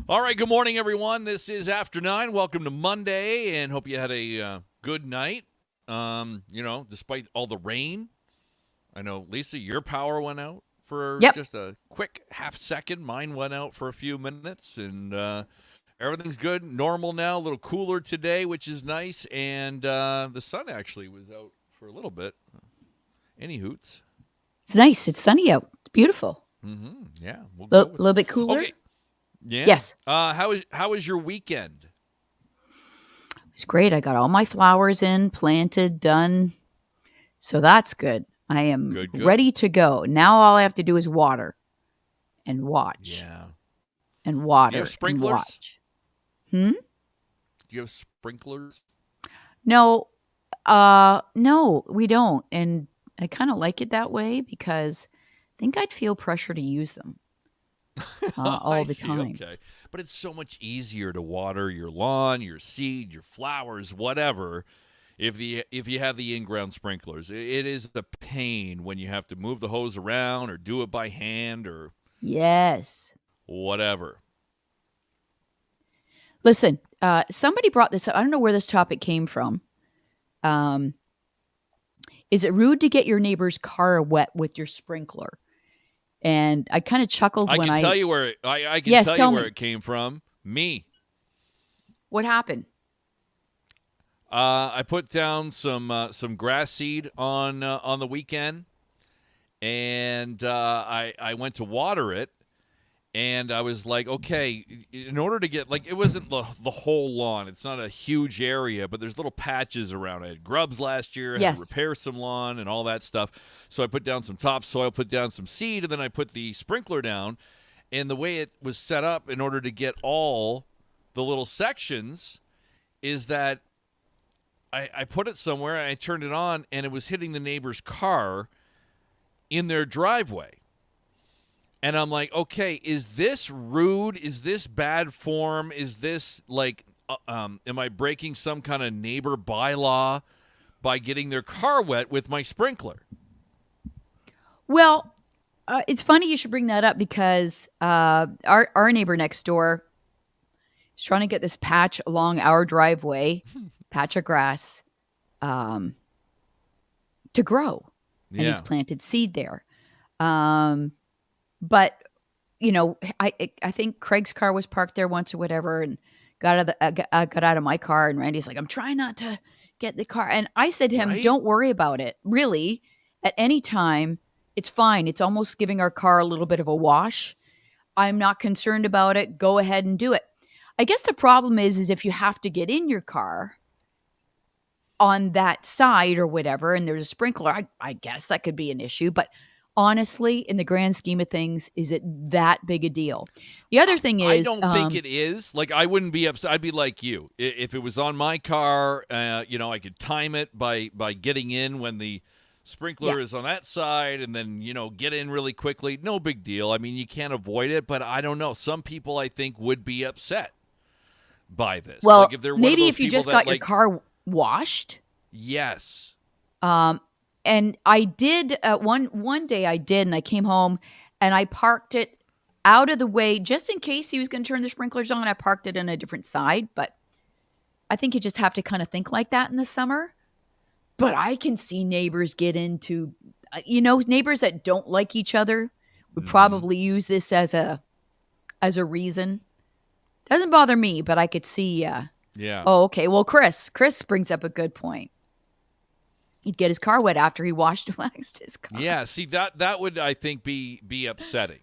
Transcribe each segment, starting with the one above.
All right, good morning, everyone. This is After 9. Welcome to Monday, and hope you had a good night. Despite all the rain. I know, Lisa, your power went out for Yep. just a quick half second. Mine went out for a few minutes, and everything's good. Normal now, a little cooler today, which is nice, and the sun actually was out for a little bit. Any hoots? It's nice. It's sunny out. It's beautiful. Yeah, we'll A go with little it. bit cooler. Okay, yeah. Yes. How was your weekend? It's great. I got all my flowers in, planted, done. So that's good. I am Good, good. ready to go. Now all I have to do is water and watch Yeah. and Do you have water and sprinklers? watch. Hmm? Do you have sprinklers? No, no, we don't. And I kind of like it that way because I think I'd feel pressure to use them I all the see. time. Okay. But it's so much easier to water your lawn, your seed, your flowers, whatever, if you have the in-ground sprinklers. It is the pain when you have to move the hose around or do it by hand or Yes. whatever. Listen, somebody brought this up. I don't know where this topic came from. Um, is it rude to get your neighbor's car wet with your sprinkler? And I kind of chuckled I when can I, tell you where I can yes, tell you tell where me it came from. Me. what happened. I put down some grass seed on the weekend, and I went to water it, and I was like, okay, in order to get, like, it wasn't the whole lawn. It's not a huge area, but there's little patches around. I had grubs last year. I had to Yes. repair some lawn and all that stuff. So I put down some topsoil, put down some seed, and then I put the sprinkler down. And the way it was set up in order to get all the little sections is that I put it somewhere, and I turned it on, and it was hitting the neighbor's car in their driveway. And I'm like, okay, is this rude? Is this bad form? Is this like, am I breaking some kind of neighbor bylaw by getting their car wet with my sprinkler? Well, it's funny you should bring that up because our neighbor next door is trying to get this patch along our driveway, patch of grass, um, to grow, and he's Yeah. planted seed there. Um, but I think Craig's car was parked there once or whatever, and got out of my car, and Randy's like, "I'm trying not to get the car," and I said to him, Right? "Don't worry about it. Really, at any time, it's fine. It's almost giving our car a little bit of a wash. I'm not concerned about it. Go ahead and do it." I guess the problem is if you have to get in your car on that side or whatever, and there's a sprinkler, I guess that could be an issue. But honestly, in the grand scheme of things, is it that big a deal? The other thing I is, don't think it is. Like, I wouldn't be upset. I'd be like you. If it was on my car, I could time it by getting in when the yeah. sprinkler is on that side and then, get in really quickly. No big deal. I mean, you can't avoid it, but I don't know. Some people, I think, would be upset by this. Like, Well, if they're one of maybe those if you people just that, got your like, car washed. yes. Um, and I did one day I did, and I came home and I parked it out of the way just in case he was going to turn the sprinklers on. I parked it on a different side, but I think you just have to kind of think like that in the summer. But I can see neighbors get into, neighbors that don't like each other would Mm-hmm. probably use this as a reason. Doesn't bother me, but I could see. Yeah. Oh, okay. Well, Chris brings up a good point. He'd get his car wet after he washed and waxed his car. Yeah. See, that would, I think, be upsetting.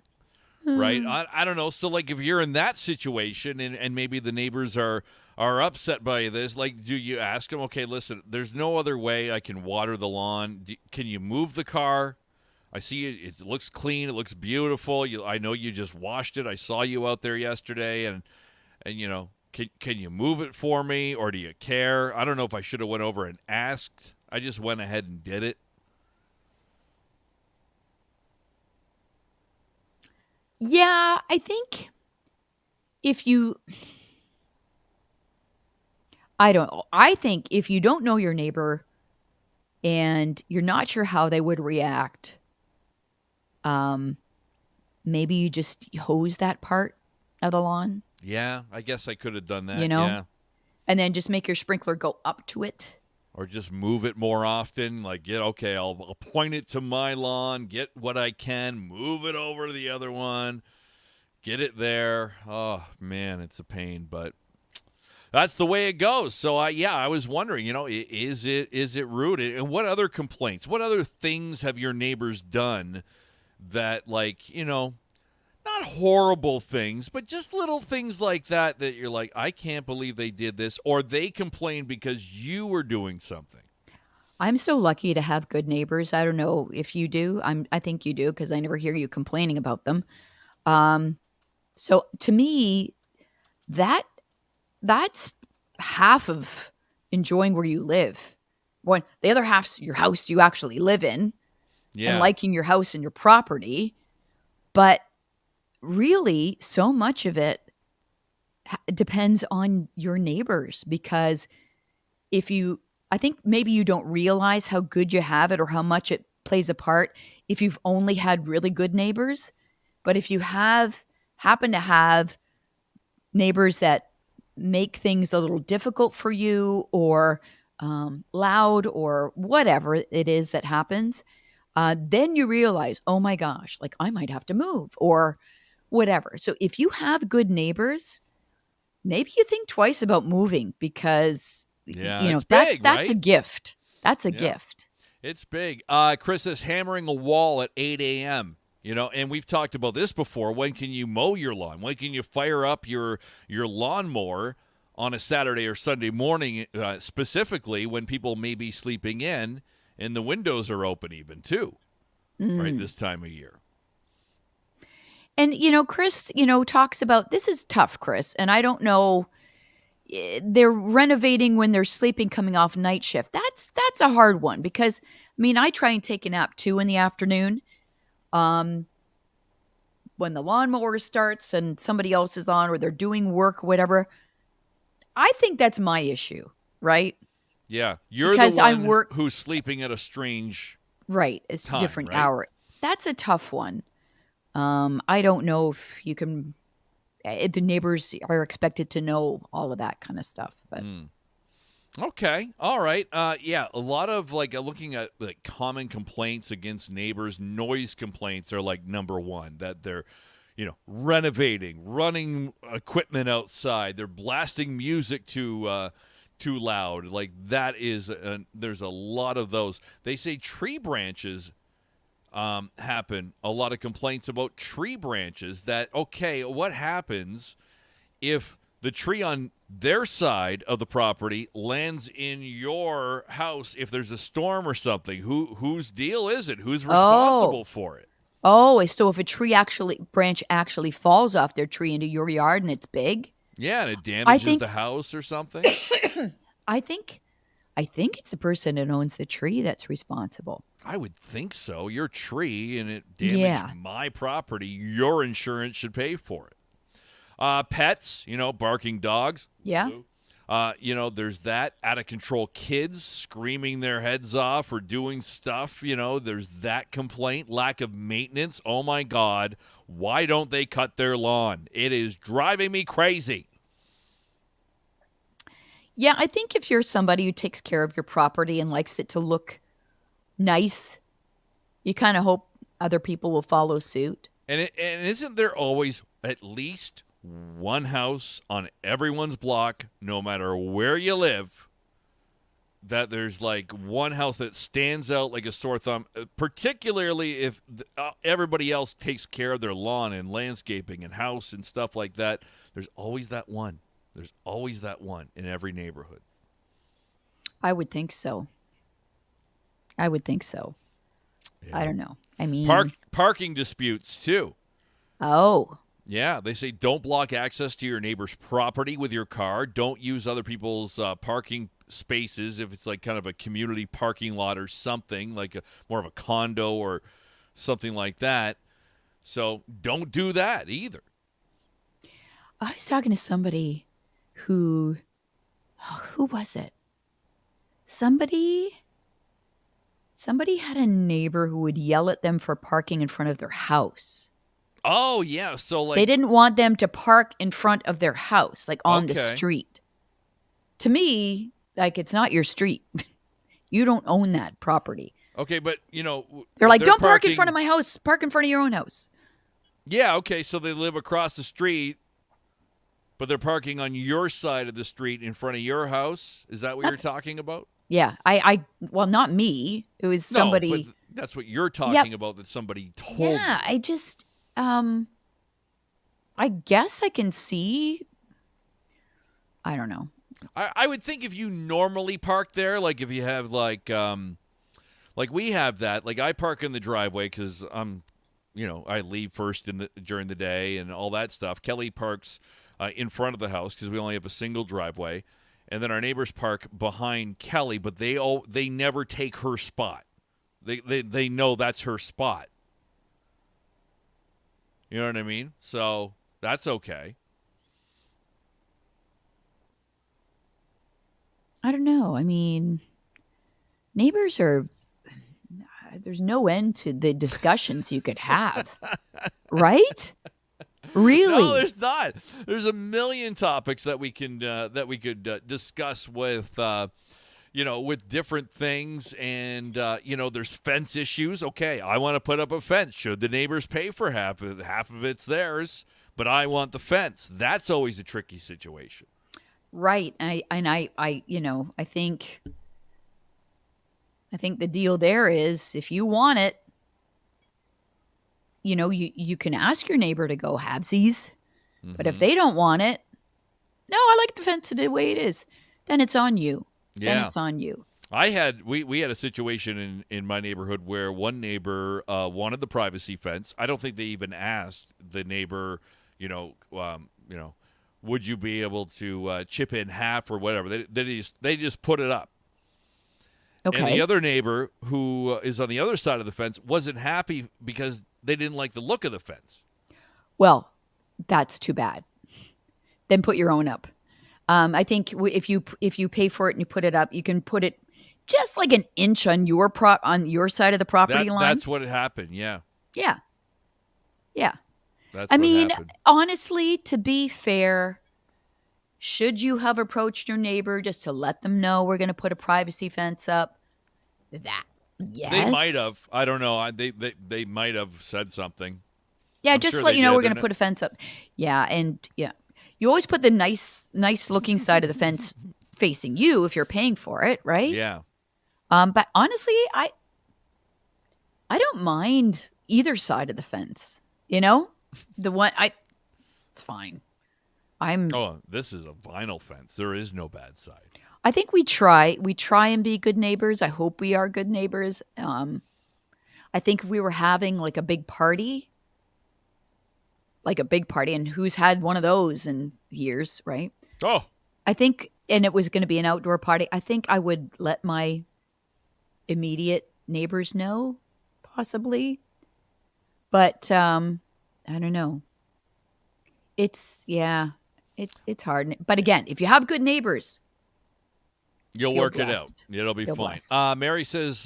Right? I don't know. So, like, if you're in that situation and maybe the neighbors are upset by this, like, do you ask them, okay, listen, there's no other way I can water the lawn. Can you move the car? I see it looks clean. It looks beautiful. I know you just washed it. I saw you out there yesterday, and can you move it for me, or do you care? I don't know if I should have went over and asked. I just went ahead and did it. Yeah, I think if you, I don't know. I think if you don't know your neighbor and you're not sure how they would react, um, maybe you just hose that part of the lawn, Yeah, I guess I could have done you that. know, Yeah. and then just make your sprinkler go up to it. Or just move it more often. Like, okay, I'll point it to my lawn, get what I can, move it over to the other one, get it there. Oh, man, it's a pain, but that's the way it goes. So, I was wondering, is it rude? And what other complaints, what other things have your neighbors done that, like, not horrible things, but just little things like that you're like, I can't believe they did this, or they complained because you were doing something. I'm so lucky to have good neighbors. I don't know if you do. I think you do because I never hear you complaining about them. Um, so to me, that that's half of enjoying where you live. One, the other half's your house you actually live in and Yeah. liking your house and your property. But really, so much of it depends on your neighbors because I think maybe you don't realize how good you have it or how much it plays a part if you've only had really good neighbors. But if you happen to have neighbors that make things a little difficult for you or loud or whatever it is that happens, then you realize, oh my gosh, like I might have to move or whatever. So if you have good neighbors, maybe you think twice about moving because Yeah, it's that's big, that's a right? gift. That's a Yeah, gift. it's big. Chris is hammering a wall at 8 a.m., and we've talked about this before. When can you mow your lawn? When can you fire up your lawnmower on a Saturday or Sunday morning, specifically when people may be sleeping in and the windows are open even, too, right, this time of year? And Chris, talks about this is tough, Chris, and I don't know. They're renovating when they're sleeping, coming off night shift. That's a hard one because I try and take a nap too in the afternoon. When the lawnmower starts and somebody else is on or they're doing work, whatever. I think that's my issue, right? Yeah, you're the Because I one work who's sleeping at a strange right, it's a time, different right? hour. That's a tough one. I don't know if you can. The neighbors are expected to know all of that kind of stuff, but Okay. All right. Yeah, a lot of looking at like common complaints against neighbors, noise complaints are like number one, that they're, renovating, running equipment outside, they're blasting music too loud. Like that is there's a lot of those. They say tree branches happen. A lot of complaints about tree branches that, okay, what happens if the tree on their side of the property lands in your house if there's a storm or something? Whose deal is it? Who's oh, responsible for it? so if a branch actually falls off their tree into your yard and it's big, Yeah, and it I damages the think, house or something. I think, I think it's the person that owns the tree that's responsible. I would think so. Your tree and it damaged Yeah, my property. Your insurance should pay for it. Pets, barking dogs. yeah. There's that out of control kids screaming their heads off or doing stuff. There's that complaint, lack of maintenance. Oh my God, why don't they cut their lawn? It is driving me crazy. Yeah, I think if you're somebody who takes care of your property and likes it to look nice, you kind of hope other people will follow suit. And isn't there always at least one house on everyone's block, no matter where you live, that there's like one house that stands out like a sore thumb, particularly if everybody else takes care of their lawn and landscaping and house and stuff like that. There's always that one. There's always that one in every neighborhood. I would think so. I would think so. Yeah. I don't know. I mean, Parking disputes too. oh, Yeah, they say don't block access to your neighbor's property with your car. Don't use other people's parking spaces if it's like kind of a community parking lot or something, like more of a condo or something like that. So don't do that either. I was talking to somebody who was it? Somebody had a neighbor who would yell at them for parking in front of their house. Oh, yeah. So, They like, didn't want them to park in front of their house, like on the okay. street. To me, like it's not your street. You don't own that property. Okay, but, They're if like, they're don't park in front of parking. my house. Park in front of your own house. Yeah, okay. So they live across the street, but they're parking on your side of the street in front of your house. Is that what you're That's, talking about? yeah, well, not me. It was No, but somebody. that's what you're Yep. talking about that somebody told Yeah, you. I just, I guess I can see. I don't know. I would think if you normally park there, like if you have like we have that, like I park in the driveway because I leave first during the day and all that stuff. Kelly parks in front of the house because we only have a single driveway, and then our neighbors park behind Kelly, but they never take her spot. They know that's her spot. You know what I mean? So that's okay. I don't know. I mean, neighbors are, there's no end to the discussions you could have, right? No, Really? there's not. There's a million topics that we could discuss with different things, and there's fence issues. Okay, I want to put up a fence. Should the neighbors pay for half of it? Half of it's theirs, but I want the fence. That's always a tricky situation. Right. I think the deal there is if you want it, you can ask your neighbor to go halvesies. But if Mm-hmm. they don't want it, no, I like the fence the way it is. Then it's on you. Then Yeah. it's on you. We had a situation in my neighborhood where one neighbor wanted the privacy fence. I don't think they even asked the neighbor, would you be able to chip in half or whatever. They just put it up. And the Okay. other neighbor who is on the other side of the fence wasn't happy because they didn't like the look of the fence. Well, that's too bad. Then put your own up. I think if you pay for it and you put it up, you can put it just like an inch on on your side of the property line. That's what happened. Yeah, Yeah. Yeah. that's I what mean, happened. honestly, to be fair, should you have approached your neighbor just to let them know we're going to put a privacy fence up? That yes. They might have. I don't know. They might have said something. Yeah, I'm just sure let they you know we're did. going to put a fence up. Yeah, and yeah. You always put the nice looking side of the fence facing you if you're paying for it, right? Yeah. But honestly, I don't mind either side of the fence. The one it's fine. Oh, this is a vinyl fence. There is no bad side. I think we try and be good neighbors. I hope we are good neighbors. I think if we were having like a big party, and who's had one of those in years, right? Oh, I think, and it was going to be an outdoor party. I think I would let my immediate neighbors know, possibly. But I don't know. It's hard. But again, if you have good neighbors, you'll feel work it out. blessed. It'll be Feel fine. blessed. Mary says,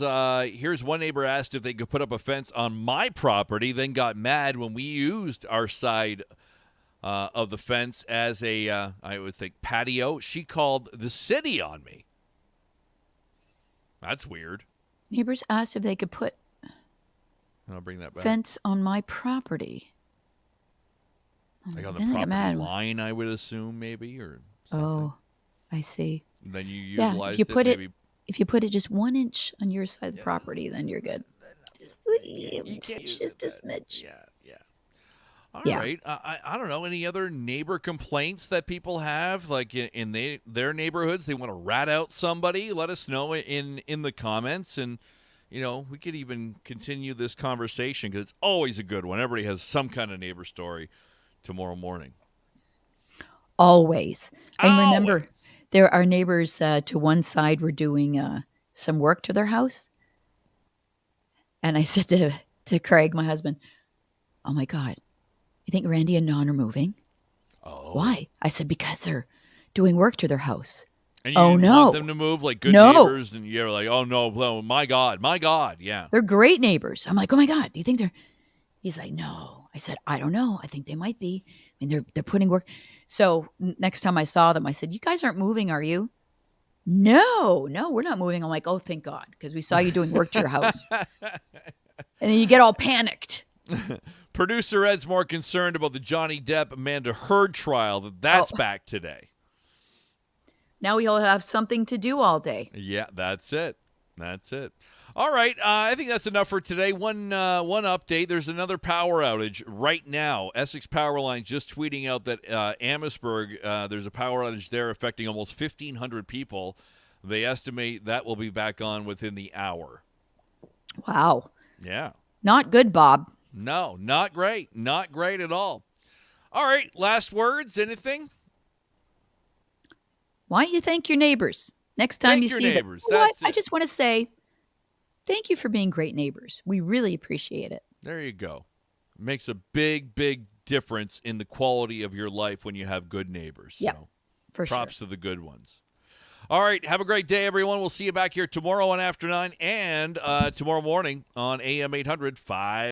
here's one neighbor asked if they could put up a fence on my property, then got mad when we used our side of the fence as a, I would think, patio. She called the city on me. That's weird. Neighbors asked if they could put I'll bring that back. fence on my property. Like on the Then they got property mad. line, I would assume, maybe, or something. Oh, I see. And then you Yeah, utilized if you put maybe. if you put it just 1 inch on your side of the property, then you're good. Just, You can't use just a it then. smidge. Yeah. All Yeah. right. I don't know. Any other neighbor complaints that people have, like in their neighborhoods? They want to rat out somebody? Let us know in the comments, and we could even continue this conversation because it's always a good one. Everybody has some kind of neighbor story tomorrow morning. Always. And remember, Always. there are neighbors to one side were doing some work to their house. And I said to Craig, my husband, oh my God, you think Randy and Don are moving? Oh. Why? I said, because they're doing work to their house. And you Oh, didn't no. want them to move like good No. neighbors, and you're like, oh no, my God, yeah. They're great neighbors. I'm like, oh my God, do you think they're? He's like, no. I said, I don't know. I think they might be. I mean, they're putting work. So next time I saw them, I said, you guys aren't moving, are you? No, no, we're not moving. I'm like, oh, thank God, because we saw you doing work to your house. And then you get all panicked. Producer Ed's more concerned about the Johnny Depp Amanda Heard trial. That's back today. Now we'll have something to do all day. Yeah, that's it. That's it. All right, I think that's enough for today. One update. There's another power outage right now. Essex Powerline just tweeting out that Amherstburg, there's a power outage there affecting almost 1,500 people. They estimate that will be back on within the hour. Wow. Yeah. Not good, Bob. No, not great. Not great at all. All right, last words, anything? Why don't you thank your neighbors next time you see them? You know what? I just want to say thank you for being great neighbors. We really appreciate it. There you go. It makes a big, big difference in the quality of your life when you have good neighbors. Yeah, so, for sure. props to the good ones. All right, have a great day, everyone. We'll see you back here tomorrow on After 9 and tomorrow morning on AM 800 5.